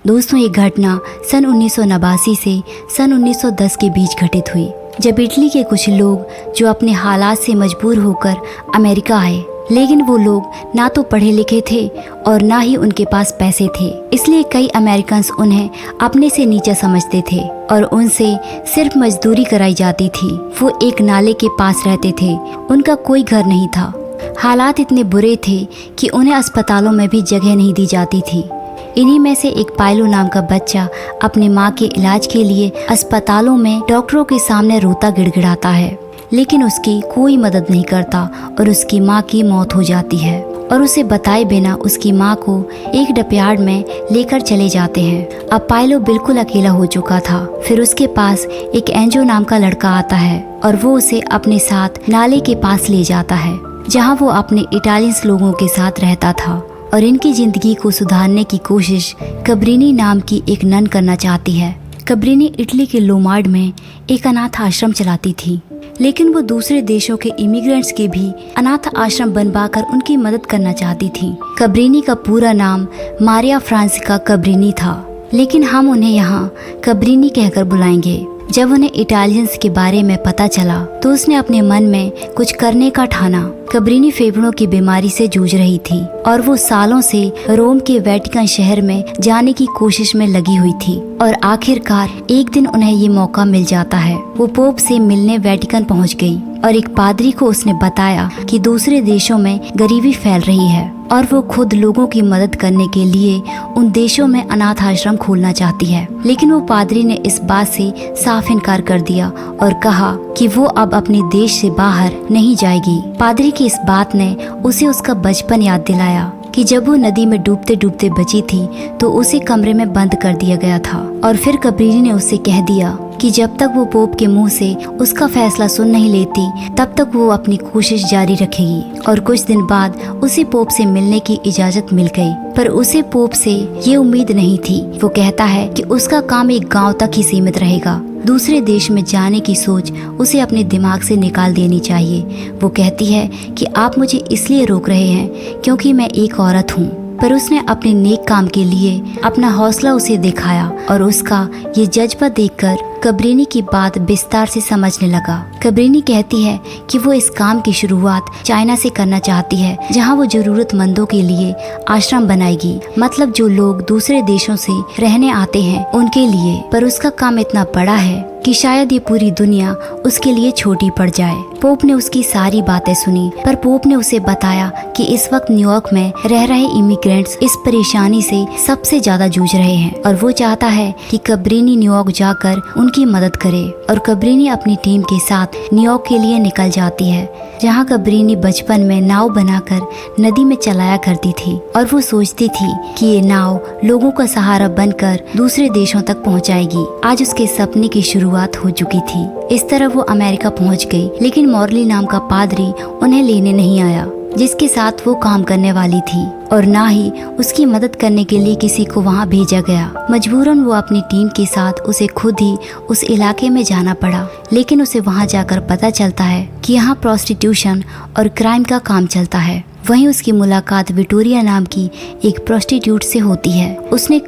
दोस्तों, ये घटना सन 1989 से सन 1910 के बीच घटित हुई, जब इटली के कुछ लोग जो अपने हालात से मजबूर होकर अमेरिका आए, लेकिन वो लोग ना तो पढ़े लिखे थे और ना ही उनके पास पैसे थे। इसलिए कई अमेरिकन उन्हें अपने से नीचा समझते थे और उनसे सिर्फ मजदूरी कराई जाती थी। वो एक नाले के पास रहते थे, उनका कोई घर नहीं था। हालात इतने बुरे थे कि उन्हें अस्पतालों में भी जगह नहीं दी जाती थी। इन्हीं में से एक पायलो नाम का बच्चा अपनी माँ के इलाज के लिए अस्पतालों में डॉक्टरों के सामने रोता गिड़गिड़ाता है, लेकिन उसकी कोई मदद नहीं करता और उसकी माँ की मौत हो जाती है। और उसे बताए बिना उसकी माँ को एक डपयार्ड में लेकर चले जाते हैं। अब पायलो बिल्कुल अकेला हो चुका था। फिर उसके पास एक एंजो नाम का लड़का आता है और वो उसे अपने साथ नाले के पास ले जाता है, जहाँ वो अपने इटालियंस लोगों के साथ रहता था। और इनकी जिंदगी को सुधारने की कोशिश कब्रिनी नाम की एक नन करना चाहती है। कब्रिनी इटली के लोमार्ड में एक अनाथ आश्रम चलाती थी, लेकिन वो दूसरे देशों के इमिग्रेंट्स के भी अनाथ आश्रम बनवाकर उनकी मदद करना चाहती थी। कब्रिनी का पूरा नाम मारिया फ्रांसिका कब्रिनी था, लेकिन हम उन्हें यहाँ कब्रिनी कहकर बुलाएंगे। जब उन्हें इटालियंस के बारे में पता चला तो उसने अपने मन में कुछ करने का ठाना। कब्रिनी फेफड़ों की बीमारी से जूझ रही थी और वो सालों से रोम के वेटिकन शहर में जाने की कोशिश में लगी हुई थी। और आखिरकार एक दिन उन्हें ये मौका मिल जाता है। वो पोप से मिलने वेटिकन पहुंच गई और एक पादरी को उसने बताया कि दूसरे देशों में गरीबी फैल रही है और वो खुद लोगों की मदद करने के लिए उन देशों में अनाथ आश्रम खोलना चाहती है। लेकिन वो पादरी ने इस बात से साफ इनकार कर दिया और कहा कि वो अब अपने देश से बाहर नहीं जाएगी। पादरी की इस बात ने उसे उसका बचपन याद दिलाया कि जब वो नदी में डूबते डूबते बची थी तो उसे कमरे में बंद कर दिया गया था। और फिर कब्रिनी ने उससे कह दिया कि जब तक वो पोप के मुंह से उसका फैसला सुन नहीं लेती तब तक वो अपनी कोशिश जारी रखेगी। और कुछ दिन बाद उसे पोप से मिलने की इजाजत मिल गई, पर उसे पोप से ये उम्मीद नहीं थी। वो कहता है कि उसका काम एक गांव तक ही सीमित रहेगा। दूसरे देश में जाने की सोच उसे अपने दिमाग से निकाल देनी चाहिए। वो कहती है कि आप मुझे इसलिए रोक रहे हैं क्योंकि मैं एक औरत हूँ। पर उसने अपने नेक काम के लिए अपना हौसला उसे दिखाया और उसका ये जज्बा देखकर कब्रिनी की बात विस्तार से समझने लगा। कब्रिनी कहती है कि वो इस काम की शुरुआत चाइना से करना चाहती है, जहाँ वो जरूरतमंदों के लिए आश्रम बनाएगी, मतलब जो लोग दूसरे देशों से रहने आते हैं उनके लिए। पर उसका काम इतना बड़ा है कि शायद ये पूरी दुनिया उसके लिए छोटी पड़ जाए। पोप ने उसकी सारी बातें सुनी, पर पोप ने उसे बताया कि इस वक्त न्यूयॉर्क में रह रहे इमिग्रेंट्स इस परेशानी से सबसे ज्यादा जूझ रहे हैं और वो चाहता है कि कब्रिनी न्यूयॉर्क जाकर उनकी मदद करे। और कब्रिनी अपनी टीम के साथ न्यूयॉर्क के लिए निकल जाती है, जहाँ कब्रिनी बचपन में नाव बनाकर नदी में चलाया करती थी और वो सोचती थी कि ये नाव लोगों का सहारा बनकर दूसरे देशों तक पहुँचाएगी। आज उसके सपने की शुरुआत हो चुकी थी। इस तरह वो अमेरिका पहुँच गई, लेकिन मॉर्ली नाम का पादरी उन्हें लेने नहीं आया जिसके साथ वो काम करने वाली थी, और ना ही उसकी मदद करने के लिए किसी को वहाँ भेजा गया। मजबूरन वो अपनी टीम के साथ उसे खुद ही उस इलाके में जाना पड़ा। लेकिन उसे वहाँ जाकर पता चलता है कि यहाँ प्रोस्टिट्यूशन और क्राइम का काम चलता है। वहीं उसकी मुलाकात विक्टोरिया नाम की एक प्रोस्टिट्यूट से होती है। उसने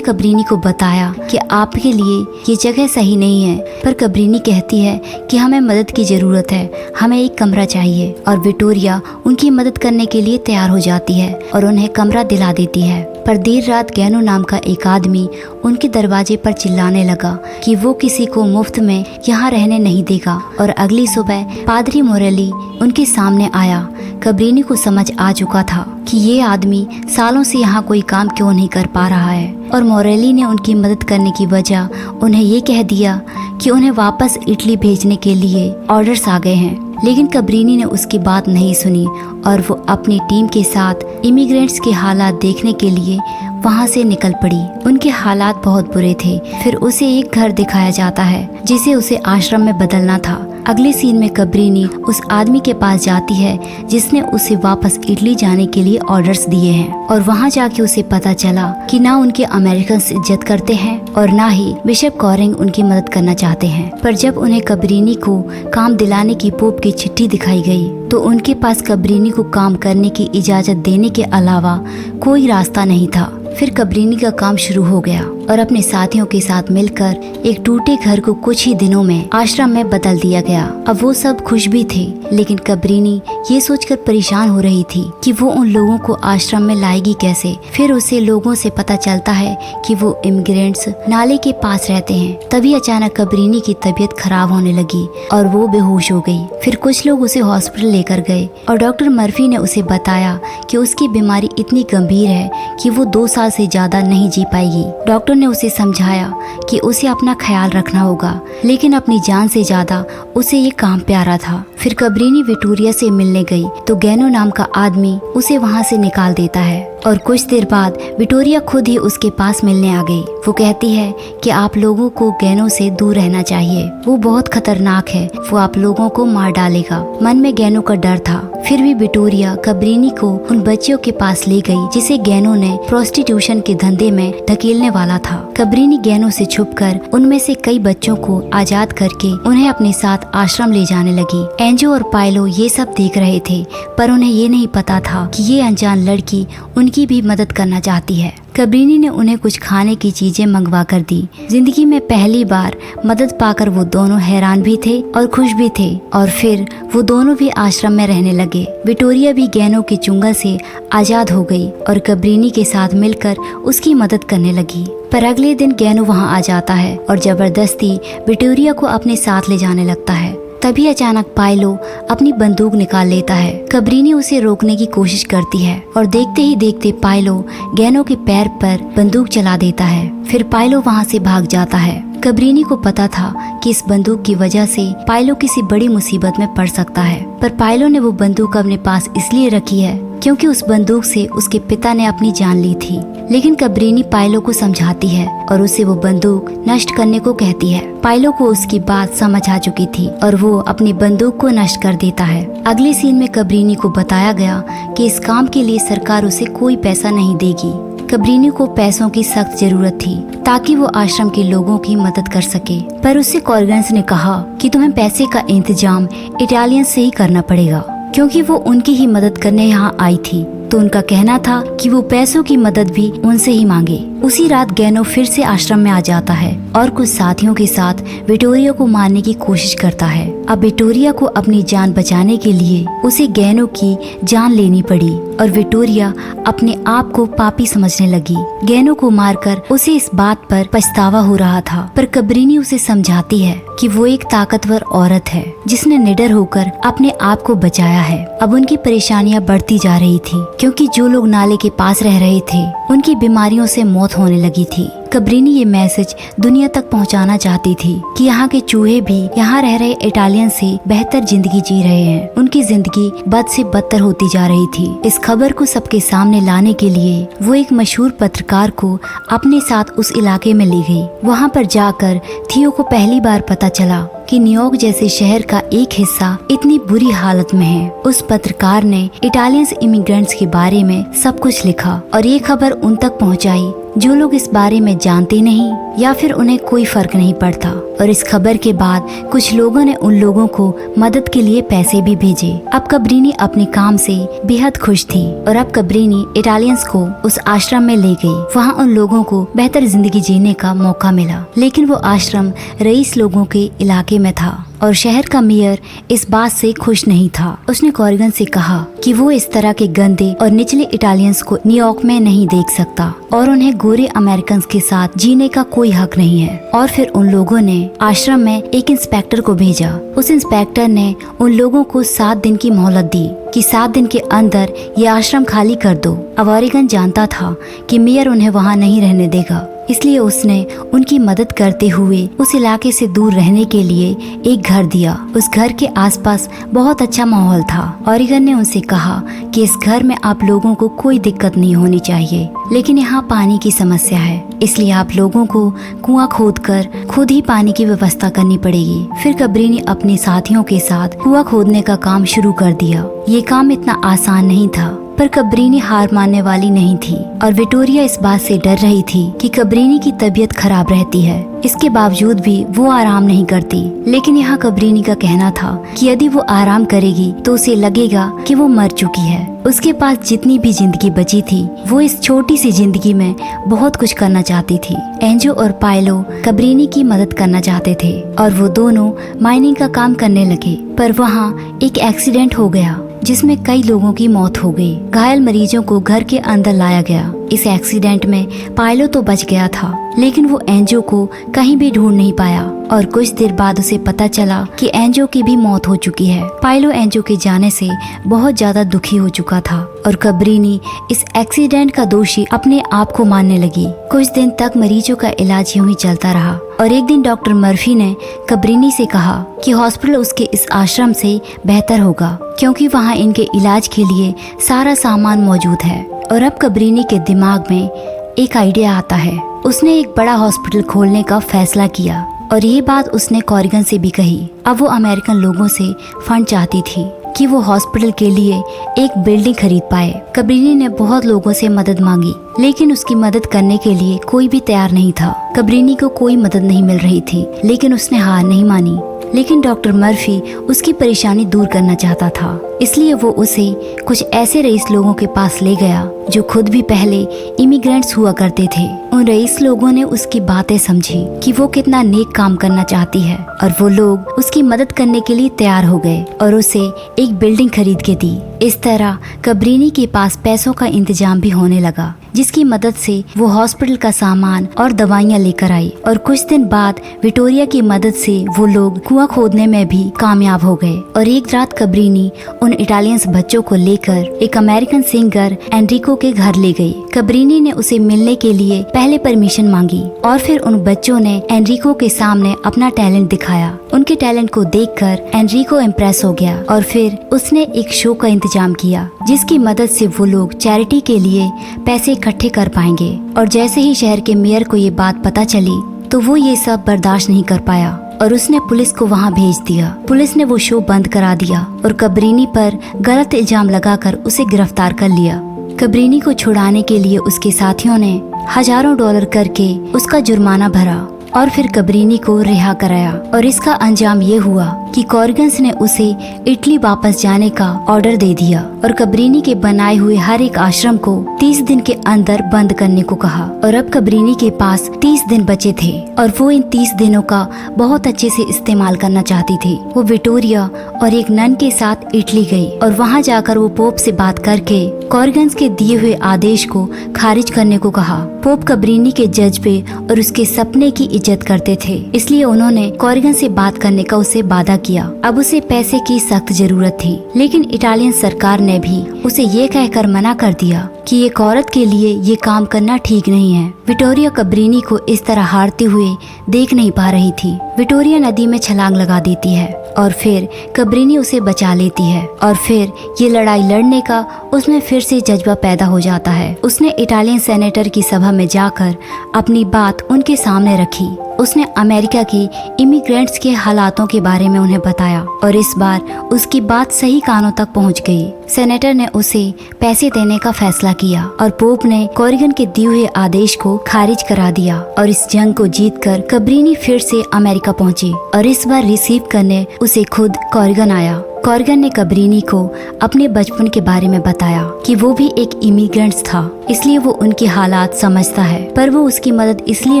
कब्रिनी को बताया कि आपके लिए ये जगह सही नहीं है, पर कब्रिनी कहती है कि हमें मदद की जरूरत है, हमें एक कमरा चाहिए। और विक्टोरिया उनकी मदद करने के लिए तैयार हो जाती है और उन्हें कमरा दिला देती है। पर देर रात गैनो नाम का एक आदमी उनके दरवाजे पर चिल्लाने लगा कि वो किसी को मुफ्त में यहाँ रहने नहीं देगा। और अगली सुबह पादरी मोरेली उनके सामने आया। कब्रिनी को समझ आ चुका था कि ये आदमी सालों से यहाँ कोई काम क्यों नहीं कर पा रहा है, और मोरेली ने उनकी मदद करने की वजह उन्हें ये कह दिया कि उन्हें वापस इटली भेजने के लिए ऑर्डर्स आ गए हैं। लेकिन कब्रिनी ने उसकी बात नहीं सुनी और वो अपनी टीम के साथ इमिग्रेंट्स के हालात देखने के लिए वहाँ से निकल पड़ी। उनके हालात बहुत बुरे थे। फिर उसे एक घर दिखाया जाता है जिसे उसे आश्रम में बदलना था। अगले सीन में कब्रिनी उस आदमी के पास जाती है जिसने उसे वापस इटली जाने के लिए ऑर्डर्स दिए हैं, और वहाँ जाके उसे पता चला कि ना उनके अमेरिकन इज्जत करते हैं और ना ही बिशप कॉरिंग उनकी मदद करना चाहते हैं। पर जब उन्हें कब्रिनी को काम दिलाने की पोप की चिट्ठी दिखाई गई तो उनके पास कब्रिनी को काम करने की इजाजत देने के अलावा कोई रास्ता नहीं था। फिर कबरीनी का काम शुरू हो गया और अपने साथियों के साथ मिलकर एक टूटे घर को कुछ ही दिनों में आश्रम में बदल दिया गया। अब वो सब खुश भी थे, लेकिन कबरीनी ये सोचकर परेशान हो रही थी कि वो उन लोगों को आश्रम में लाएगी कैसे। फिर उसे लोगों से पता चलता है कि वो इमिग्रेंट्स नाले के पास रहते हैं। तभी अचानक कबरीनी की तबीयत खराब होने लगी और वो बेहोश हो गई। फिर कुछ लोग उसे हॉस्पिटल लेकर गए और डॉक्टर मर्फी ने उसे बताया कि उसकी बीमारी इतनी गंभीर है कि वो 2 साल से ज्यादा नहीं जी पाएगी। डॉक्टर ने उसे समझाया कि उसे अपना ख्याल रखना होगा, लेकिन अपनी जान से ज्यादा उसे ये काम प्यारा था। फिर कबरीनी विक्टोरिया से मिलने गई तो गैनो नाम का आदमी उसे वहाँ से निकाल देता है और कुछ देर बाद विक्टोरिया खुद ही उसके पास मिलने आ गई। वो कहती है कि आप लोगों को गैनो से दूर रहना चाहिए, वो बहुत खतरनाक है, वो आप लोगों को मार डालेगा। मन में गैनो का डर था। फिर भी विक्टोरिया कबरीनी को उन बच्चियों के पास ले गई जिसे गैनो ने प्रोस्टिट्यूशन के धंधे में धकेलने वाला था। कबरीनी गैनो से छुपकर उनमें से कई बच्चों को आजाद करके उन्हें अपने साथ आश्रम ले जाने लगी। एंजो और पायलो ये सब देख रहे थे, पर उन्हें ये नहीं पता था कि ये अनजान लड़की उनकी भी मदद करना चाहती है। कबरीनी ने उन्हें कुछ खाने की चीजें मंगवा कर दी। जिंदगी में पहली बार मदद पाकर वो दोनों हैरान भी थे और खुश भी थे और फिर वो दोनों भी आश्रम में रहने लगे। विक्टोरिया भी गैनो के चुंगल से आजाद हो गई और कबरीनी के साथ मिलकर उसकी मदद करने लगी। पर अगले दिन गैनो वहाँ आ जाता है और जबरदस्ती विक्टोरिया को अपने साथ ले जाने लगता है। तभी अचानक पायलो अपनी बंदूक निकाल लेता है। कबरीनी उसे रोकने की कोशिश करती है और देखते ही देखते पायलो गैनो के पैर पर बंदूक चला देता है। फिर पायलो वहाँ से भाग जाता है। कबरीनी को पता था कि इस बंदूक की वजह से पायलो किसी बड़ी मुसीबत में पड़ सकता है, पर पायलो ने वो बंदूक अपने पास इसलिए रखी है क्योंकि उस बंदूक से उसके पिता ने अपनी जान ली थी। लेकिन कबरीनी पायलो को समझाती है और उसे वो बंदूक नष्ट करने को कहती है। पायलो को उसकी बात समझ आ चुकी थी और वो अपनी बंदूक को नष्ट कर देता है। अगले सीन में कबरीनी को बताया गया कि इस काम के लिए सरकार उसे कोई पैसा नहीं देगी। कबरीनी को पैसों की सख्त जरूरत थी ताकि वो आश्रम के लोगों की मदद कर सके, पर उससे कॉर्गन्स ने कहा कि तुम्हें पैसे का इंतजाम इटालियन से ही करना पड़ेगा क्योंकि वो उनकी ही मदद करने यहाँ आई थी। तो उनका कहना था कि वो पैसों की मदद भी उनसे ही मांगे। उसी रात गैनो फिर से आश्रम में आ जाता है और कुछ साथियों के साथ विक्टोरिया को मारने की कोशिश करता है। अब विक्टोरिया को अपनी जान बचाने के लिए उसे गैनो की जान लेनी पड़ी और विक्टोरिया अपने आप को पापी समझने लगी। गैनो को मारकर उसे इस बात पर पछतावा हो रहा था, पर कबरीनी उसे समझाती है कि वो एक ताकतवर औरत है जिसने निडर होकर अपने आप को बचाया है। अब उनकी परेशानियां बढ़ती जा रही थी क्योंकि जो लोग नाले के पास रह रहे थे उनकी बीमारियों से मौत होने लगी थी। कबरीनी ये मैसेज दुनिया तक पहुंचाना चाहती थी कि यहाँ के चूहे भी यहाँ रह रहे इटालियन से बेहतर जिंदगी जी रहे हैं। उनकी जिंदगी बद से बदतर होती जा रही थी। इस खबर को सबके सामने लाने के लिए वो एक मशहूर पत्रकार को अपने साथ उस इलाके में ले गई। वहाँ पर जाकर थियो को पहली बार पता चला कि न्यूयॉर्क जैसे शहर का एक हिस्सा इतनी बुरी हालत में है। उस पत्रकार ने इटालियंस इमिग्रेंट्स के बारे में सब कुछ लिखा और ये खबर उन तक पहुंचाई जो लोग इस बारे में जानते नहीं या फिर उन्हें कोई फर्क नहीं पड़ता। और इस खबर के बाद कुछ लोगों ने उन लोगों को मदद के लिए पैसे भी भेजे। अब कबरीनी अपने काम से बेहद खुश थी और अब कबरीनी इटालियंस को उस आश्रम में ले गई। वहाँ उन लोगों को बेहतर जिंदगी जीने का मौका मिला, लेकिन वो आश्रम रईस लोगों के इलाके में था और शहर का मेयर इस बात से खुश नहीं था। उसने कॉर्गन से कहा कि वो इस तरह के गंदे और निचले इटालियंस को न्यूयॉर्क में नहीं देख सकता और उन्हें गोरे अमेरिकन के साथ जीने का कोई हक नहीं है। और फिर उन लोगों ने आश्रम में एक इंस्पेक्टर को भेजा। उस इंस्पेक्टर ने उन लोगों को 7 दिन की मोहलत दी कि 7 दिन के अंदर ये आश्रम खाली कर दो। अब ऑरिगन जानता था कि मेयर उन्हें वहाँ नहीं रहने देगा, इसलिए उसने उनकी मदद करते हुए उस इलाके से दूर रहने के लिए एक घर दिया। उस घर के आसपास बहुत अच्छा माहौल था। ऑरिगन ने उनसे कहा कि इस घर में आप लोगों को कोई दिक्कत नहीं होनी चाहिए, लेकिन यहाँ पानी की समस्या है, इसलिए आप लोगों को कुआं खोदकर खुद ही पानी की व्यवस्था करनी पड़ेगी। फिर कबरीनी अपने साथियों के साथ कुआं खोदने का काम शुरू कर दिया। ये काम इतना आसान नहीं था, पर कबरीनी हार मानने वाली नहीं थी और विक्टोरिया इस बात से डर रही थी कि कबरीनी की तबीयत खराब रहती है। इसके बावजूद भी वो आराम नहीं करती। लेकिन यहाँ कबरीनी का कहना था कि यदि वो आराम करेगी तो उसे लगेगा कि वो मर चुकी है। उसके पास जितनी भी जिंदगी बची थी वो इस छोटी सी जिंदगी में बहुत कुछ करना चाहती थी। एंजो और पायलो कबरीनी की मदद करना चाहते थे और वो दोनों माइनिंग का काम करने लगे। पर वहाँ एक एक्सीडेंट हो गया जिसमें कई लोगों की मौत हो गई। घायल मरीजों को घर के अंदर लाया गया। इस एक्सीडेंट में पायलो तो बच गया था, लेकिन वो एंजो को कहीं भी ढूंढ नहीं पाया और कुछ देर बाद उसे पता चला कि एंजो की भी मौत हो चुकी है। पायलो एंजो के जाने से बहुत ज्यादा दुखी हो चुका था और कबरीनी इस एक्सीडेंट का दोषी अपने आप को मानने लगी। कुछ दिन तक मरीजों का इलाज यूं ही चलता रहा और एक दिन डॉक्टर मर्फी ने कबरीनी से कहा कि हॉस्पिटल उसके इस आश्रम से बेहतर होगा क्योंकि वहाँ इनके इलाज के लिए सारा सामान मौजूद है। और अब कबरीनी के दिमाग में एक आइडिया आता है। उसने एक बड़ा हॉस्पिटल खोलने का फैसला किया और ये बात उसने कॉरिगन से भी कही। अब वो अमेरिकन लोगों से फंड चाहती थी कि वो हॉस्पिटल के लिए एक बिल्डिंग खरीद पाए। कबरीनी ने बहुत लोगों से मदद मांगी, लेकिन उसकी मदद करने के लिए कोई भी तैयार नहीं था। कबरीनी को कोई मदद नहीं मिल रही थी, लेकिन उसने हार नहीं मानी। लेकिन डॉक्टर मर्फी उसकी परेशानी दूर करना चाहता था, इसलिए वो उसे कुछ ऐसे रईस लोगों के पास ले गया जो खुद भी पहले इमिग्रेंट्स हुआ करते थे। उन रईस लोगों ने उसकी बातें समझी कि वो कितना नेक काम करना चाहती है और वो लोग उसकी मदद करने के लिए तैयार हो गए और उसे एक बिल्डिंग खरीद के दी। इस तरह कबरीनी के पास पैसों का इंतजाम भी होने लगा, जिसकी मदद से वो हॉस्पिटल का सामान और दवाइयाँ लेकर आई। और कुछ दिन बाद विक्टोरिया की मदद से वो लोग कुआं खोदने में भी कामयाब हो गए। और एक रात कबरीनी उन इटालियंस बच्चों को लेकर एक अमेरिकन सिंगर एनरिको के घर ले गई। कबरीनी ने उसे मिलने के लिए पहले परमिशन मांगी और फिर उन बच्चों ने एनरिको के सामने अपना टैलेंट दिखाया। उनके टैलेंट को देखकर एनरिको इम्प्रेस हो गया और फिर उसने एक शो का इंतजाम किया जिसकी मदद से वो लोग चैरिटी के लिए पैसे इकट्ठे कर पाएंगे। और जैसे ही शहर के मेयर को ये बात पता चली तो वो ये सब बर्दाश्त नहीं कर पाया और उसने पुलिस को वहाँ भेज दिया। पुलिस ने वो शो बंद करा दिया और कबरीनी पर गलत इल्जाम लगाकर उसे गिरफ्तार कर लिया। कबरीनी को छुड़ाने के लिए उसके साथियों ने हजारों डॉलर करके उसका जुर्माना भरा और फिर कबरीनी को रिहा कराया। और इसका अंजाम ये हुआ कि कॉरिगन्स ने उसे इटली वापस जाने का ऑर्डर दे दिया और कबरीनी के बनाए हुए हर एक आश्रम को 30 दिन के अंदर बंद करने को कहा। और अब कबरीनी के पास 30 दिन बचे थे और वो इन 30 दिनों का बहुत अच्छे से इस्तेमाल करना चाहती थी। वो विक्टोरिया और एक नन के साथ इटली गई और वहाँ जाकर वो पोप से बात करके कॉरिगन्स के दिए हुए आदेश को खारिज करने को कहा। पोप कबरीनी के जज्बे और उसके सपने की इज्जत करते थे, इसलिए उन्होंने कॉरिगन से बात करने का उसे वादा किया। अब उसे पैसे की सख्त जरूरत थी, लेकिन इटालियन सरकार ने भी उसे ये कहकर मना कर दिया कि एक औरत के लिए ये काम करना ठीक नहीं है। विक्टोरिया कबरीनी को इस तरह हारते हुए देख नहीं पा रही थी। विक्टोरिया नदी में छलांग लगा देती है और फिर कबरीनी उसे बचा लेती है और फिर ये लड़ाई लड़ने का उसमें फिर से जज्बा पैदा हो जाता है। उसने इटालियन सेनेटर की सभा में जाकर अपनी बात उनके सामने रखी। उसने अमेरिका के इमिग्रेंट्स के हालातों के बारे में उन्हें बताया और इस बार उसकी बात सही कानों तक पहुंच गई। सेनेटर ने उसे पैसे देने का फैसला किया और पोप ने कॉरिगन के दिए हुए आदेश को खारिज करा दिया और इस जंग को जीतकर कबरीनी फिर से अमेरिका पहुंची और इस बार रिसीव करने उसे खुद कॉरिगन आया। कॉरिगन ने कबरीनी को अपने बचपन के बारे में बताया कि वो भी एक इमिग्रेंट्स था, इसलिए वो उनके हालात समझता है, पर वो उसकी मदद इसलिए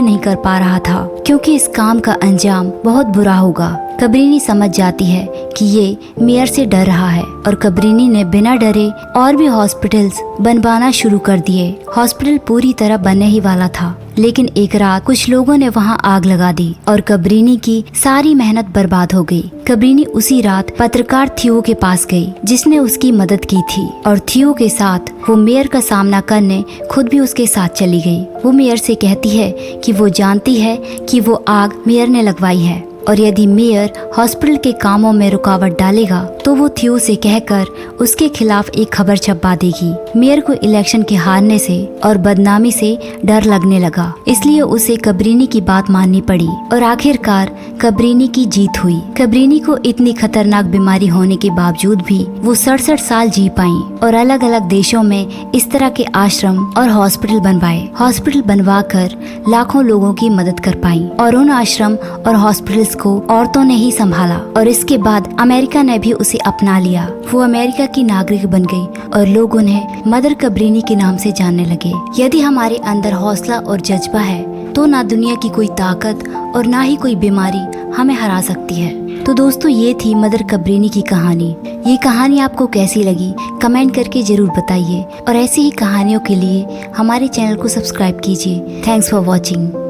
नहीं कर पा रहा था क्योंकि इस काम का अंजाम बहुत बुरा होगा। कबरीनी समझ जाती है कि ये मेयर से डर रहा है और कबरीनी ने बिना डरे और भी हॉस्पिटल्स बनवाना शुरू कर दिए। हॉस्पिटल पूरी तरह बनने ही वाला था, लेकिन एक रात कुछ लोगों ने वहां आग लगा दी और कबरीनी की सारी मेहनत बर्बाद हो गई। कबरीनी उसी रात पत्रकार थियो के पास गई, जिसने उसकी मदद की थी और थियो के साथ वो मेयर का सामना करने खुद भी उसके साथ चली गई। वो मेयर से कहती है कि वो जानती है कि वो आग मेयर ने लगवाई है और यदि मेयर हॉस्पिटल के कामों में रुकावट डालेगा तो वो थियो से कहकर उसके खिलाफ एक खबर छपवा देगी। मेयर को इलेक्शन के हारने से और बदनामी से डर लगने लगा, इसलिए उसे कबरीनी की बात माननी पड़ी और आखिरकार कब्रिनी की जीत हुई। कब्रिनी को इतनी खतरनाक बीमारी होने के बावजूद भी वो 67 साल जी पाई और अलग अलग देशों में इस तरह के आश्रम और हॉस्पिटल बनवाए। हॉस्पिटल बनवा कर लाखों लोगों की मदद कर पाई और उन आश्रम और हॉस्पिटल्स को औरतों ने ही संभाला और इसके बाद अमेरिका ने भी उसे अपना लिया। वो अमेरिका की नागरिक बन गई और लोग उन्हें मदर कब्रिनी के नाम से जानने लगे। यदि हमारे अंदर हौसला और जज्बा है तो ना दुनिया की कोई ताकत और ना ही कोई बीमारी हमें हरा सकती है। तो दोस्तों, ये थी मदर कब्रिनी की कहानी। ये कहानी आपको कैसी लगी कमेंट करके जरूर बताइए और ऐसी ही कहानियों के लिए हमारे चैनल को सब्सक्राइब कीजिए। Thanks for watching.